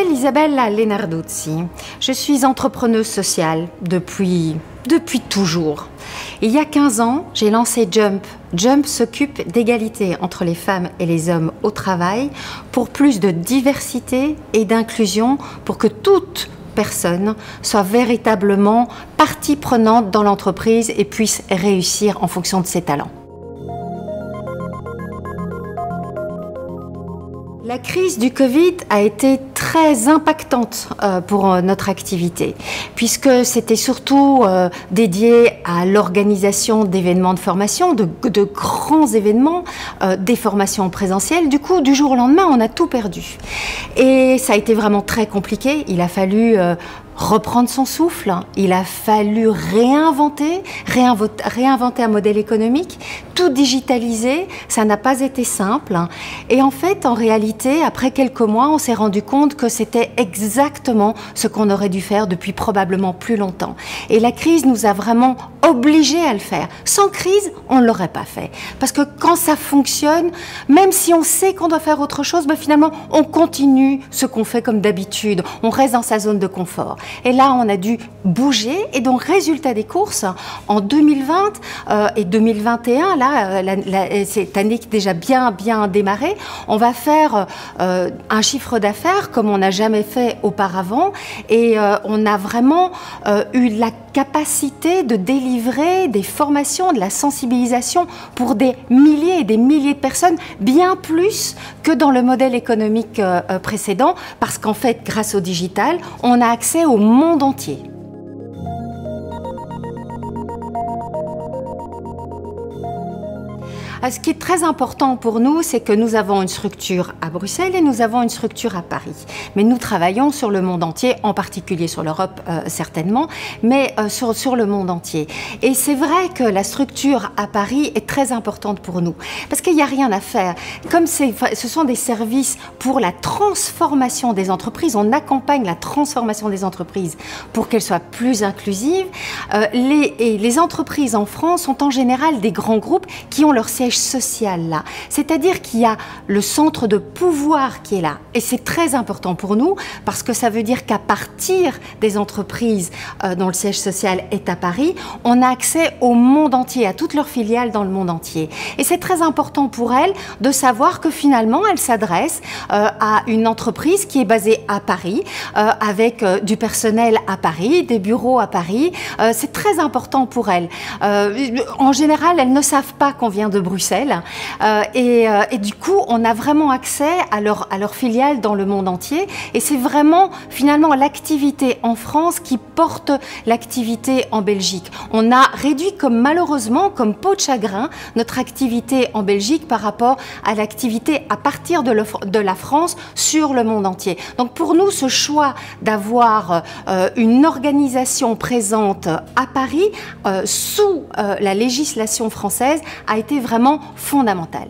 m'appelle Isabella Lenarduzzi. Je suis entrepreneuse sociale depuis toujours. Il y a 15 ans, j'ai lancé Jump. Jump s'occupe d'égalité entre les femmes et les hommes au travail pour plus de diversité et d'inclusion pour que toute personne soit véritablement partie prenante dans l'entreprise et puisse réussir en fonction de ses talents. La crise du Covid a été très impactante pour notre activité, puisque c'était surtout dédié à l'organisation d'événements de formation, de grands événements, des formations présentielles. Du coup, du jour au lendemain, on a tout perdu. Et ça a été vraiment très compliqué. Il a fallu reprendre son souffle, il a fallu réinventer un modèle économique, tout digitaliser, ça n'a pas été simple. Et en fait, en réalité, après quelques mois, on s'est rendu compte que c'était exactement ce qu'on aurait dû faire depuis probablement plus longtemps. Et la crise nous a vraiment obligés à le faire. Sans crise, on ne l'aurait pas fait. Parce que quand ça fonctionne, même si on sait qu'on doit faire autre chose, ben finalement, on continue ce qu'on fait comme d'habitude. On reste dans sa zone de confort. Et là, on a dû bouger. Et donc, résultat des courses, en 2020 et 2021, cette année qui est déjà bien démarrée, on va faire un chiffre d'affaires comme on n'a jamais fait auparavant. Et on a vraiment eu la capacité de délivrer des formations, de la sensibilisation pour des milliers et des milliers de personnes, bien plus que dans le modèle économique précédent, parce qu'en fait, grâce au digital, on a accès au monde entier. Ce qui est très important pour nous, c'est que nous avons une structure à Bruxelles et nous avons une structure à Paris. Mais nous travaillons sur le monde entier, en particulier sur l'Europe certainement, mais sur le monde entier. Et c'est vrai que la structure à Paris est très importante pour nous, parce qu'il n'y a rien à faire. Comme ce sont des services pour la transformation des entreprises, on accompagne la transformation des entreprises pour qu'elles soient plus inclusives. Les entreprises en France sont en général des grands groupes qui ont leur siège social là, c'est-à-dire qu'il y a le centre de pouvoir qui est là, et c'est très important pour nous parce que ça veut dire qu'à partir des entreprises dont le siège social est à Paris, on a accès au monde entier, à toutes leurs filiales dans le monde entier, et c'est très important pour elles de savoir que finalement elles s'adressent à une entreprise qui est basée à Paris, avec du personnel à Paris, des bureaux à Paris. C'est très important pour elles. En général, elles ne savent pas qu'on vient de Bruxelles. Et du coup, on a vraiment accès à leur filiale dans le monde entier. Et c'est vraiment, finalement, l'activité en France qui porte l'activité en Belgique. On a réduit, malheureusement, comme peau de chagrin, notre activité en Belgique par rapport à l'activité à partir de la France sur le monde entier. Donc, pour nous, ce choix d'avoir une organisation présente à Paris, sous la législation française, a été vraiment fondamentale.